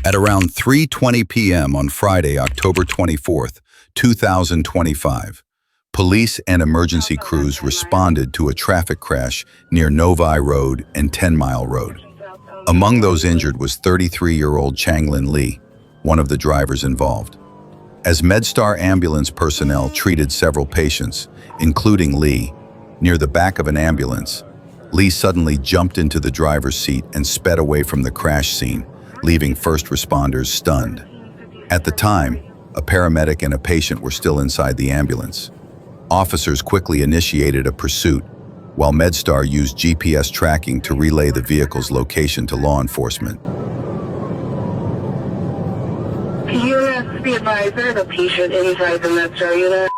At around 3:20 p.m. on Friday, October 24th, 2025, police and emergency crews responded to a traffic crash near Novi Road and 10 Mile Road. Among those injured was 33-year-old Changlin Lee, one of the drivers involved. As MedStar ambulance personnel treated several patients, including Lee, near the back of an ambulance, Lee suddenly jumped into the driver's seat and sped away from the crash scene, leaving first responders stunned. At the time, a paramedic and a patient were still inside the ambulance. Officers quickly initiated a pursuit, while MedStar used GPS tracking to relay the vehicle's location to law enforcement. Units, be advised, there's a patient inside the MedStar unit.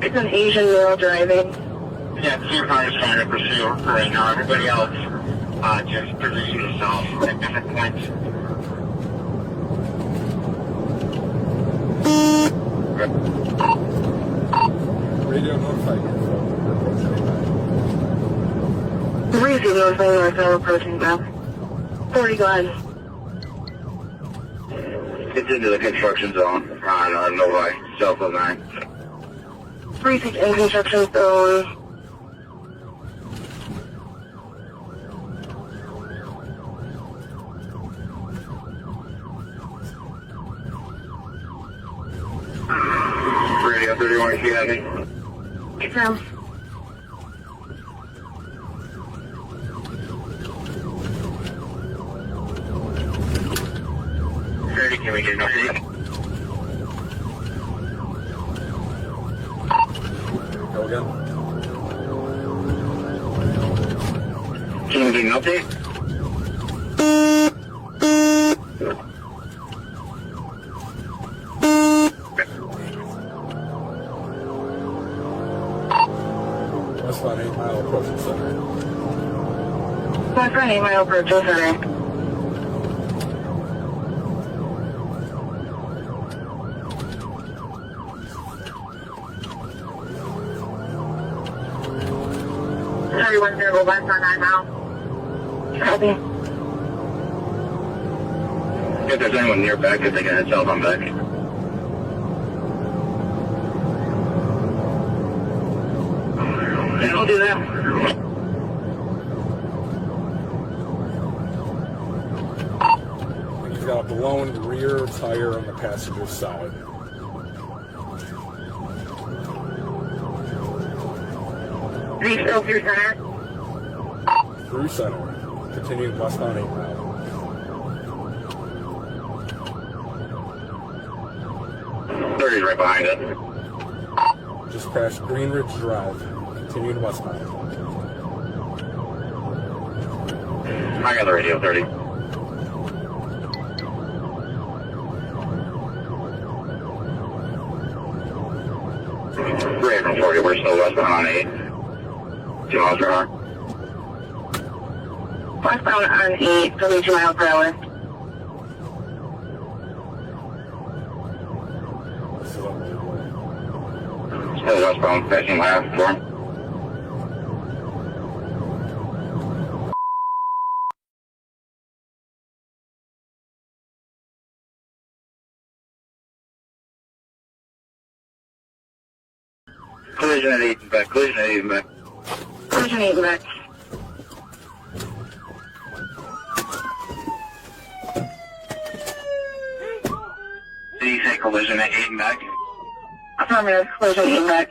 It's an Asian male driving. Yeah, two cars trying to pursue right now. Everybody else, just position yourself at different points. Radio notified. Receive notifying Northbound approaching back. 40 gone. It's into the construction zone on Novi, south of 9. Receive in construction zone. Radio 31, if you have me. Confirm. Can we get an update? Go again. Can we get an update? Westbound 8 Mile approaching center. Westbound 8 Mile approaching center. Go back on 9 Mile. Copy. If there's anyone near back, if they can head south, I'm back. Yeah, I'll do that. He's got a blown rear tire on the passenger side. Reach still through center. Through center. Continuing westbound 8 Mile. Thirty's right behind it. Just past Green Ridge Drive. Continuing westbound. I got the radio, 30. Great from 40, we're still westbound on 8. 2 miles per hour. Westbound on 8, 72 miles per hour. Still westbound, passing my half form. Collision at 8 and back, collision at 8 and back. Collision 8 and back. Did you say collision at 8 and back? Affirmative, collision 8 and back.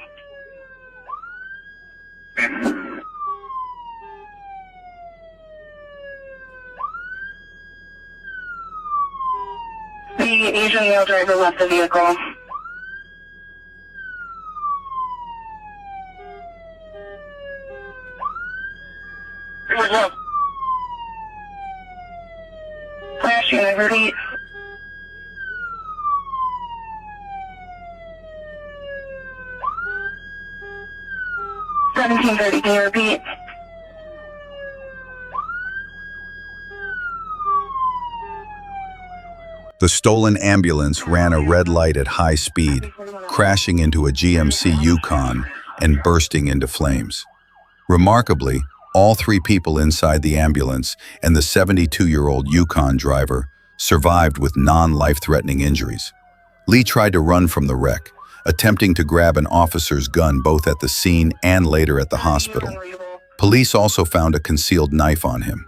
The Asian male driver left the vehicle. What's up? Flash unit, repeat. Can you repeat? The stolen ambulance ran a red light at high speed, crashing into a GMC Yukon and bursting into flames. Remarkably, all three people inside the ambulance and the 72-year-old Yukon driver survived with non-life-threatening injuries. Lee tried to run from the wreck, attempting to grab an officer's gun both at the scene and later at the hospital. Police also found a concealed knife on him.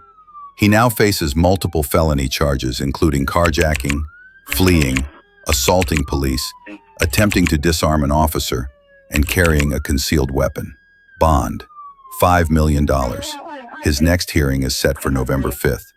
He now faces multiple felony charges, including carjacking, fleeing, assaulting police, attempting to disarm an officer, and carrying a concealed weapon. Bond, $5 million. His next hearing is set for November 5th.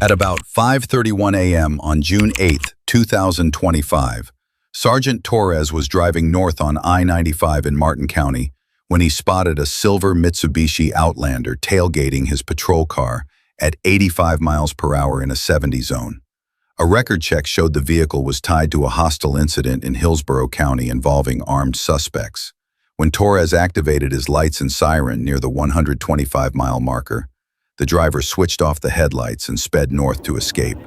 At about 5:31 a.m. on June 8, 2025, Sergeant Torres was driving north on I-95 in Martin County when he spotted a silver Mitsubishi Outlander tailgating his patrol car at 85 miles per hour in a 70 zone. A record check showed the vehicle was tied to a hostile incident in Hillsborough County involving armed suspects. When Torres activated his lights and siren near the 125-mile marker, the driver switched off the headlights and sped north to escape.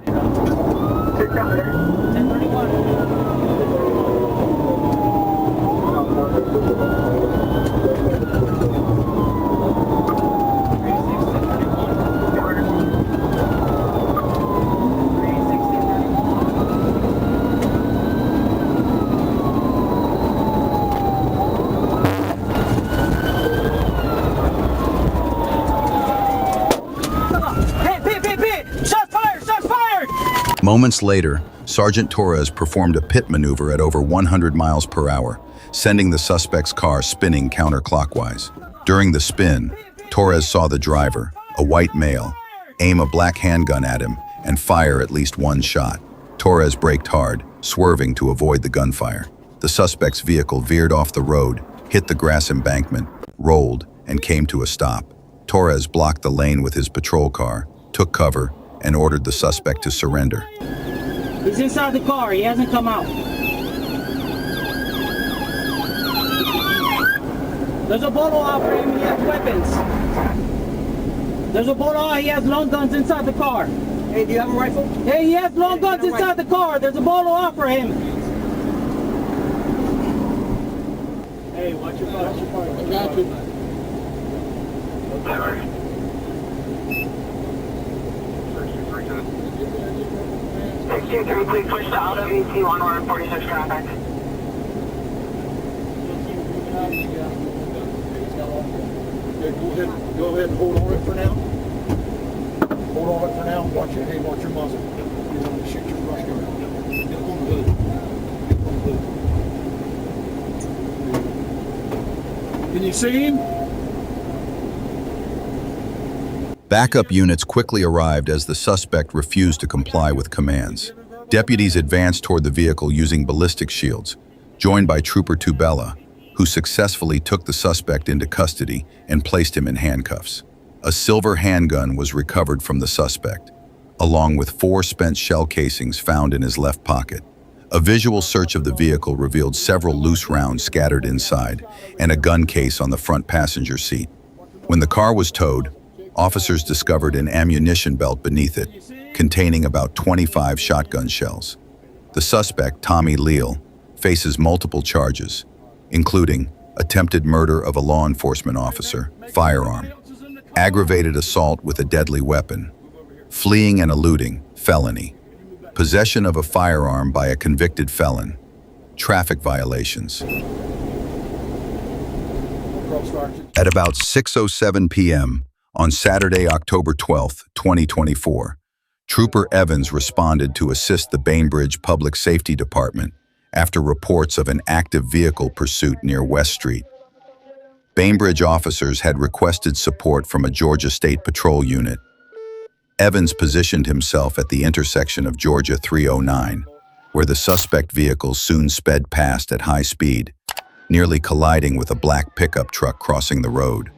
Moments later, Sergeant Torres performed a pit maneuver at over 100 miles per hour, sending the suspect's car spinning counterclockwise. During the spin, Torres saw the driver, a white male, aim a black handgun at him and fire at least one shot. Torres braked hard, swerving to avoid the gunfire. The suspect's vehicle veered off the road, hit the grass embankment, rolled, and came to a stop. Torres blocked the lane with his patrol car, took cover, and ordered the suspect to surrender. He's inside the car. He hasn't come out. There's a bolo out for him. He has weapons. There's a bolo out. He has long guns inside the car. Hey, do you have a rifle? Hey, he has long guns inside the car. There's a bolo out for him. Hey, watch your fire. I got you. Please push out of ET 146 traffic. Go ahead and hold on it for now. Hold on it for now. Watch your muzzle. You don't shoot your brush guard. Get on the hood. Get on the hood. Can you see him? Backup units quickly arrived as the suspect refused to comply with commands. Deputies advanced toward the vehicle using ballistic shields, joined by Trooper Tubella, who successfully took the suspect into custody and placed him in handcuffs. A silver handgun was recovered from the suspect, along with 4 spent shell casings found in his left pocket. A visual search of the vehicle revealed several loose rounds scattered inside and a gun case on the front passenger seat. When the car was towed, officers discovered an ammunition belt beneath it, containing about 25 shotgun shells. The suspect, Tommy Leal, faces multiple charges, including attempted murder of a law enforcement officer, firearm, aggravated assault with a deadly weapon, fleeing and eluding, felony, possession of a firearm by a convicted felon, traffic violations. At about 6:07 p.m. on Saturday, October 12, 2024, Trooper Evans responded to assist the Bainbridge Public Safety Department after reports of an active vehicle pursuit near West Street. Bainbridge officers had requested support from a Georgia State Patrol unit. Evans positioned himself at the intersection of Georgia 309, where the suspect vehicle soon sped past at high speed, nearly colliding with a black pickup truck crossing the road.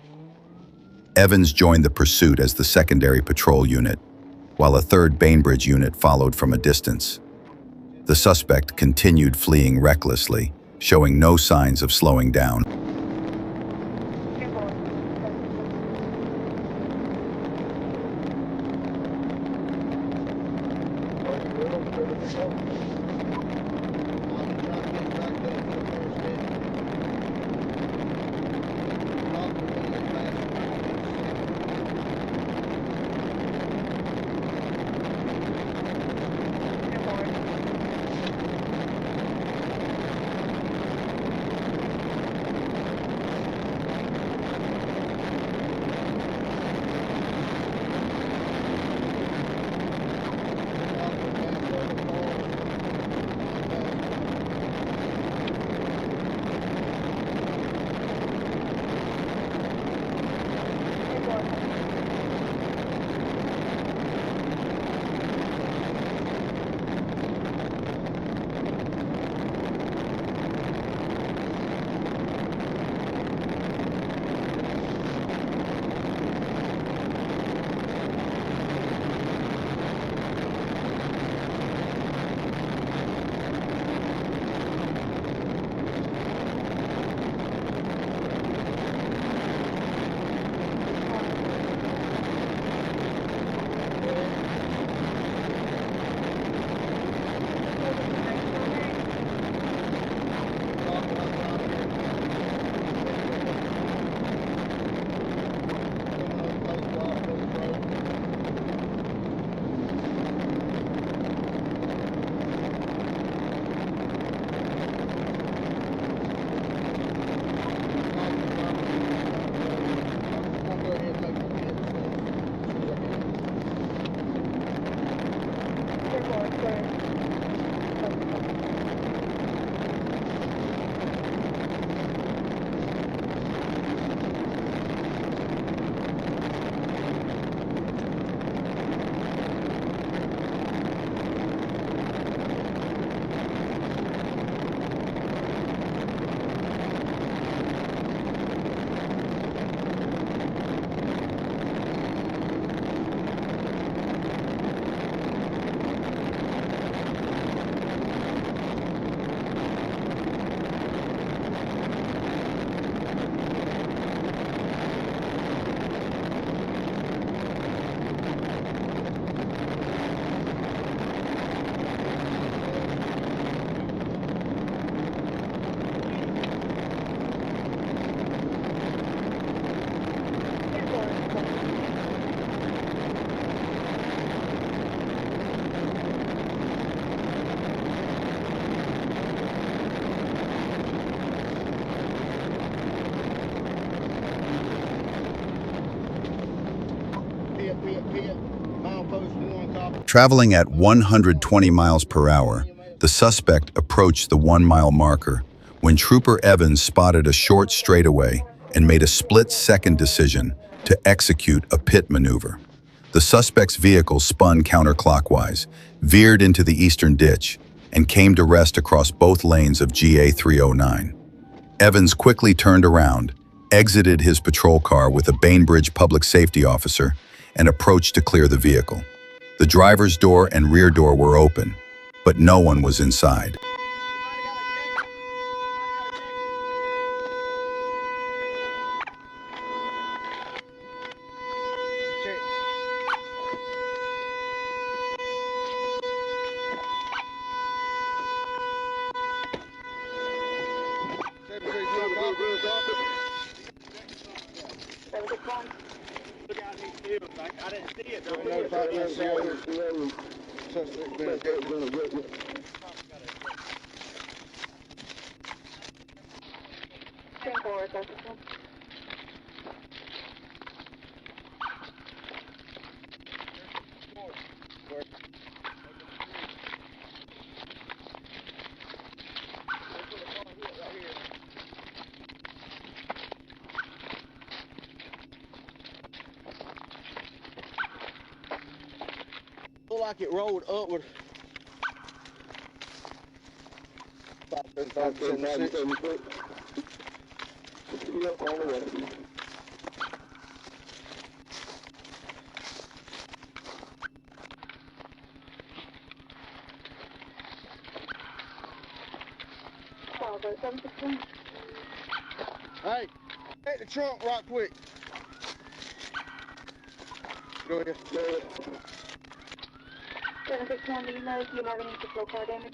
Evans joined the pursuit as the secondary patrol unit, while a third Bainbridge unit followed from a distance. The suspect continued fleeing recklessly, showing no signs of slowing down. Traveling at 120 miles per hour, the suspect approached the 1-mile marker when Trooper Evans spotted a short straightaway and made a split-second decision to execute a pit maneuver. The suspect's vehicle spun counterclockwise, veered into the eastern ditch, and came to rest across both lanes of GA 309. Evans quickly turned around, exited his patrol car with a Bainbridge public safety officer, and approached to clear the vehicle. The driver's door and rear door were open, but no one was inside. I didn't see it. Looked like it rolled upward. About 35, 76. Yep, all the way. Hey, take the trunk right quick. Go ahead. Go ahead. 761, do you know if you have any patrol car damage?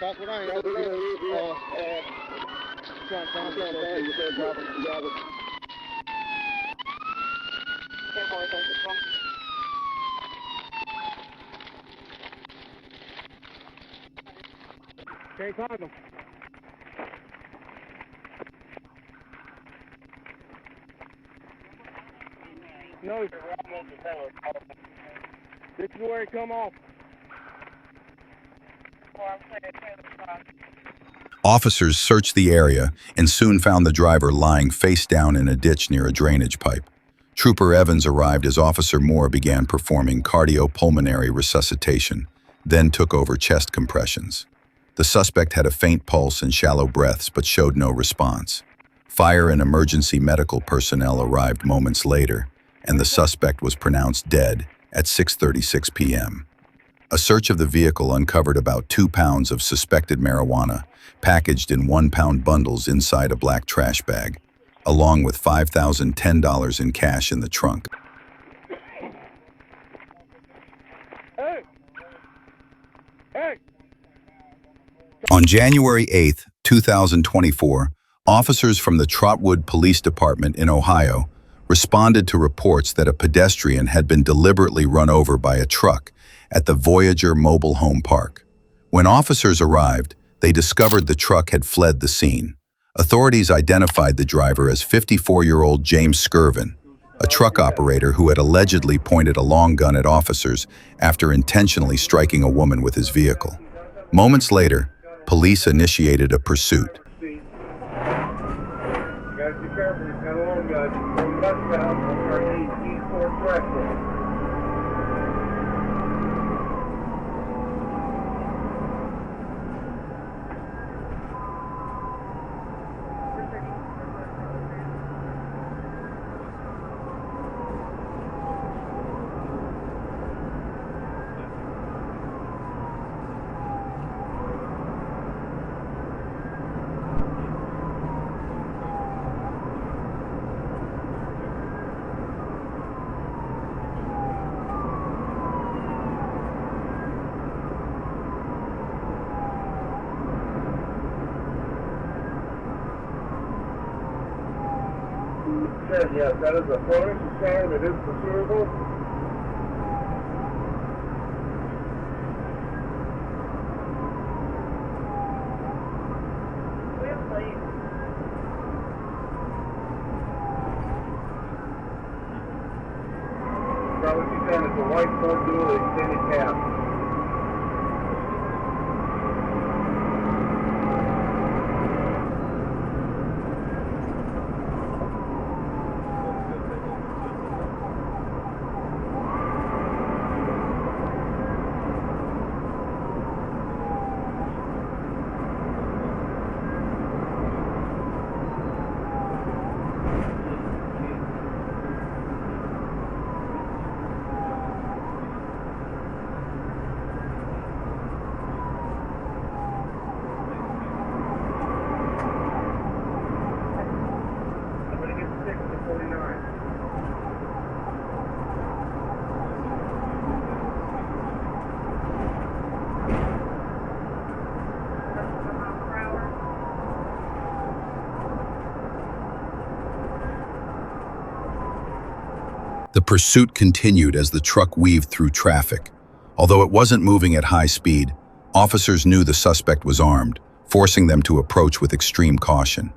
That's what I ain't. Trying to find the driver. 761. Can't find them. No, this is where he come off. Officers searched the area and soon found the driver lying face down in a ditch near a drainage pipe. Trooper Evans arrived as Officer Moore began performing cardiopulmonary resuscitation, then took over chest compressions. The suspect had a faint pulse and shallow breaths but showed no response. Fire and emergency medical personnel arrived moments later, and the suspect was pronounced dead at 6:36 p.m. A search of the vehicle uncovered about 2 pounds of suspected marijuana, packaged in 1-pound bundles inside a black trash bag, along with $5,010 in cash in the trunk. Hey! Hey! On January 8, 2024, officers from the Trotwood Police Department in Ohio responded to reports that a pedestrian had been deliberately run over by a truck at the Voyager Mobile Home Park. When officers arrived, they discovered the truck had fled the scene. Authorities identified the driver as 54-year-old James Skirvin, a truck operator who had allegedly pointed a long gun at officers after intentionally striking a woman with his vehicle. Moments later, police initiated a pursuit. Yes, that is a floating container that is pursuable. That would be Don't do an extended cab. The pursuit continued as the truck weaved through traffic. Although it wasn't moving at high speed, officers knew the suspect was armed, forcing them to approach with extreme caution.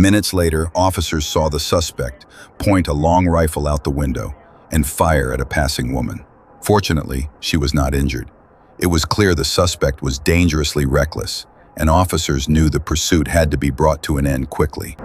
Minutes later, officers saw the suspect point a long rifle out the window and fire at a passing woman. Fortunately, she was not injured. It was clear the suspect was dangerously reckless, and officers knew the pursuit had to be brought to an end quickly.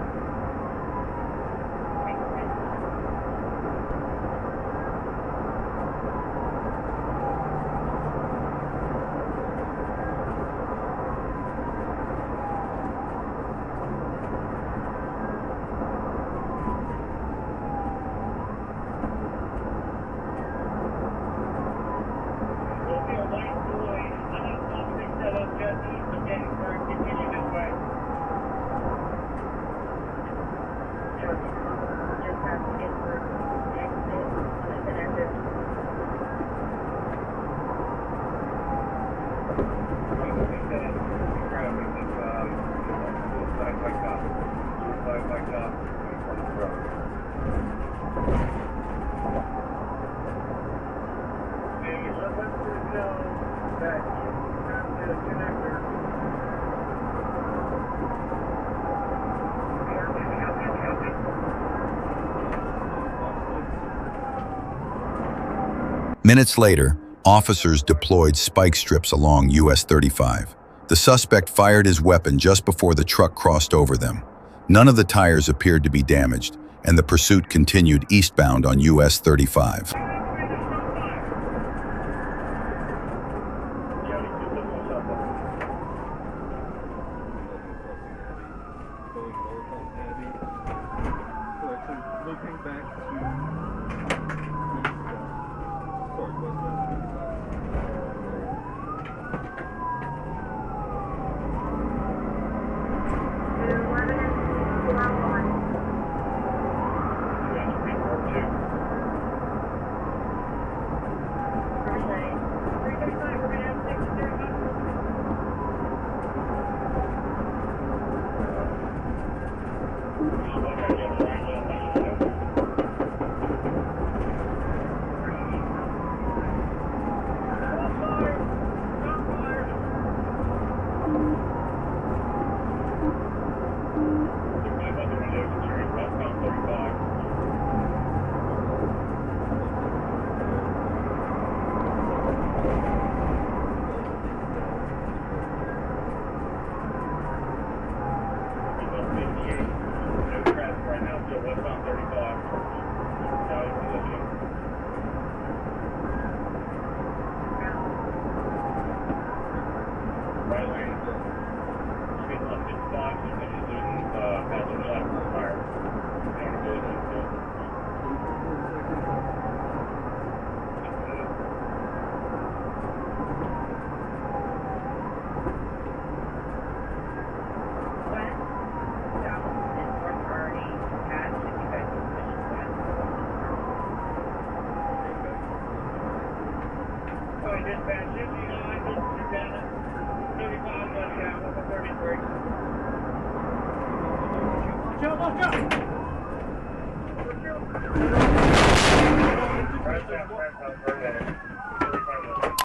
Minutes later, officers deployed spike strips along US 35. The suspect fired his weapon just before the truck crossed over them. None of the tires appeared to be damaged, and the pursuit continued eastbound on US 35. looping back to sorry, what's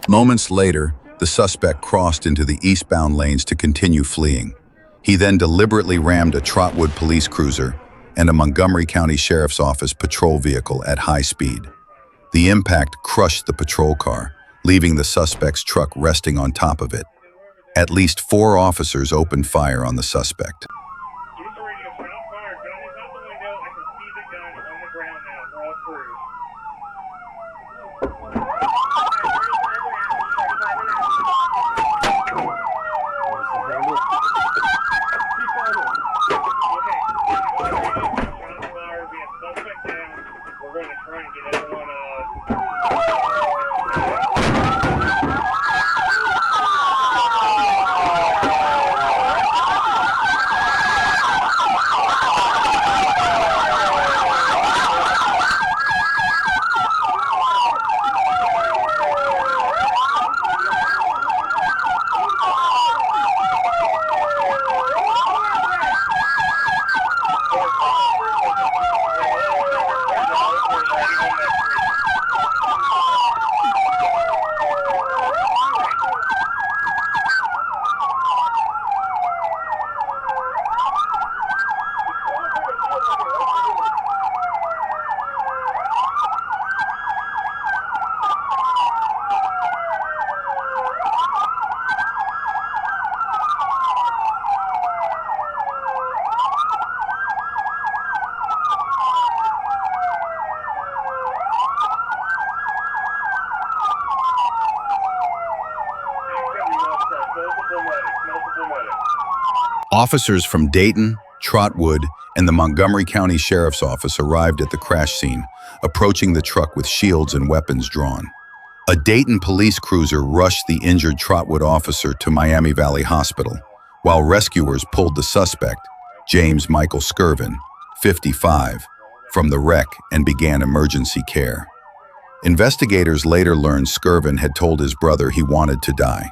Moments later, the suspect crossed into the eastbound lanes to continue fleeing. He then deliberately rammed a Trotwood police cruiser and a Montgomery County Sheriff's Office patrol vehicle at high speed. The impact crushed the patrol car, leaving the suspect's truck resting on top of it. At least 4 officers opened fire on the suspect. Officers from Dayton, Trotwood, and the Montgomery County Sheriff's Office arrived at the crash scene, approaching the truck with shields and weapons drawn. A Dayton police cruiser rushed the injured Trotwood officer to Miami Valley Hospital, while rescuers pulled the suspect, James Michael Skirvin, 55, from the wreck and began emergency care. Investigators later learned Skirvin had told his brother he wanted to die.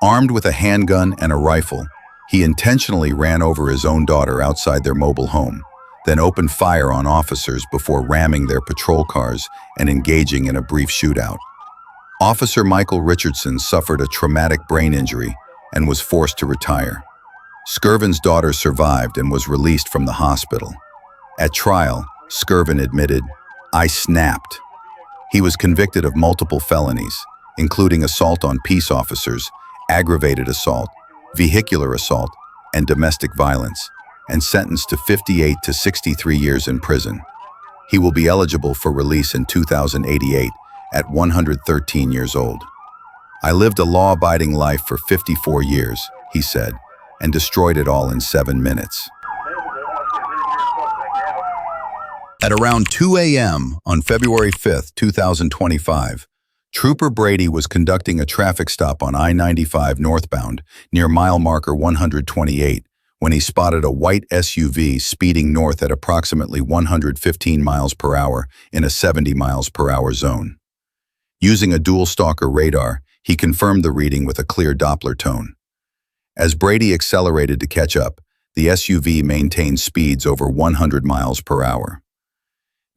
Armed with a handgun and a rifle, he intentionally ran over his own daughter outside their mobile home, then opened fire on officers before ramming their patrol cars and engaging in a brief shootout. Officer Michael Richardson suffered a traumatic brain injury and was forced to retire. Skirvin's daughter survived and was released from the hospital. At trial, Skirvin admitted, "I snapped." He was convicted of multiple felonies, including assault on peace officers, aggravated assault, vehicular assault, and domestic violence, and sentenced to 58 to 63 years in prison. He will be eligible for release in 2088 at 113 years old. "I lived a law-abiding life for 54 years, he said, and destroyed it all in 7 minutes. At around 2 a.m. on February 5, 2025, Trooper Brady was conducting a traffic stop on I-95 northbound near mile marker 128 when he spotted a white SUV speeding north at approximately 115 miles per hour in a 70 miles per hour zone. Using a dual stalker radar, he confirmed the reading with a clear Doppler tone. As Brady accelerated to catch up, the SUV maintained speeds over 100 miles per hour.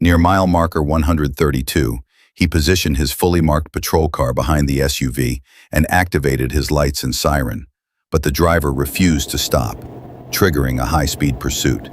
Near mile marker 132, he positioned his fully marked patrol car behind the SUV and activated his lights and siren, but the driver refused to stop, triggering a high-speed pursuit.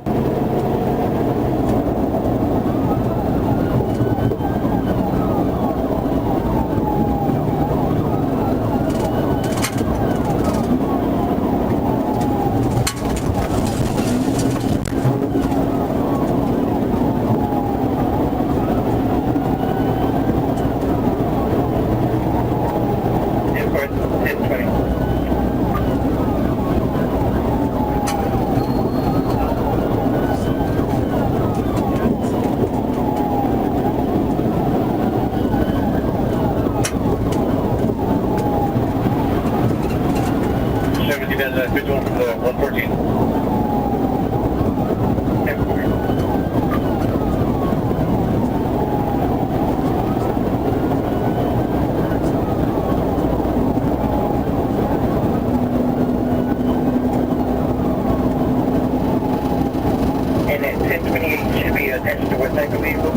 Visual from the 114. And at 1028 should be attached to what type of vehicle?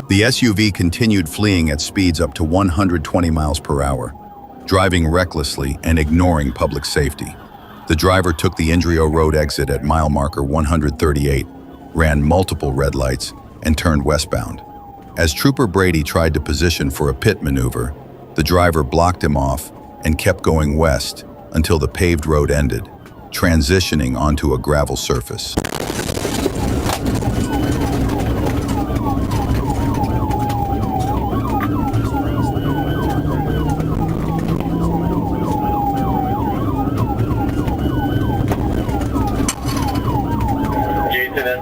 The SUV continued fleeing at speeds up to 120 miles per hour, driving recklessly and ignoring public safety. The driver took the Indrio Road exit at mile marker 138, ran multiple red lights, and turned westbound. As Trooper Brady tried to position for a pit maneuver, the driver blocked him off and kept going west until the paved road ended, transitioning onto a gravel surface.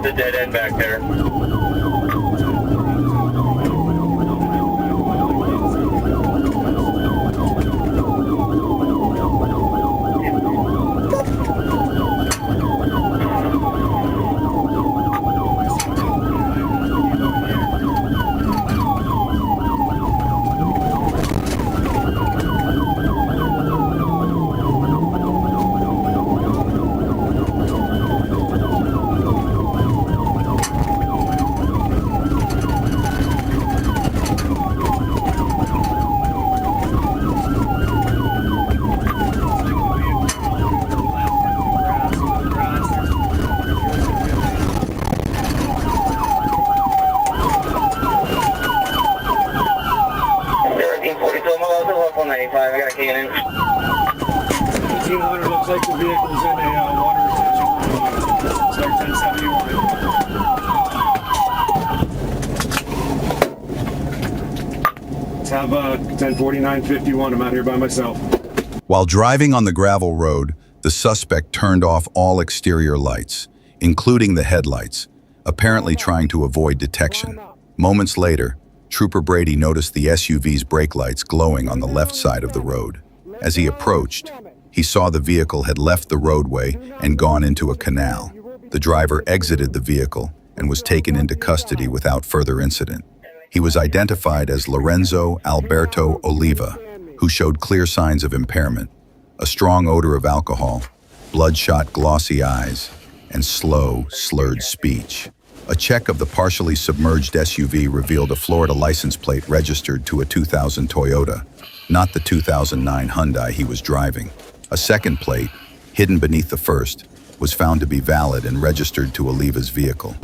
The dead end back there. 1600 looks like the vehicle's in a water retention line. Start 1071. Let's have 104951. I'm out here by myself. While driving on the gravel road, the suspect turned off all exterior lights, including the headlights, apparently trying to avoid detection. Moments later, Trooper Brady noticed the SUV's brake lights glowing on the left side of the road. As he approached, he saw the vehicle had left the roadway and gone into a canal. The driver exited the vehicle and was taken into custody without further incident. He was identified as Lorenzo Alberto Oliva, who showed clear signs of impairment, a strong odor of alcohol, bloodshot glossy eyes, and slow, slurred speech. A check of the partially submerged SUV revealed a Florida license plate registered to a 2000 Toyota, not the 2009 Hyundai he was driving. A second plate, hidden beneath the first, was found to be valid and registered to Oliva's vehicle.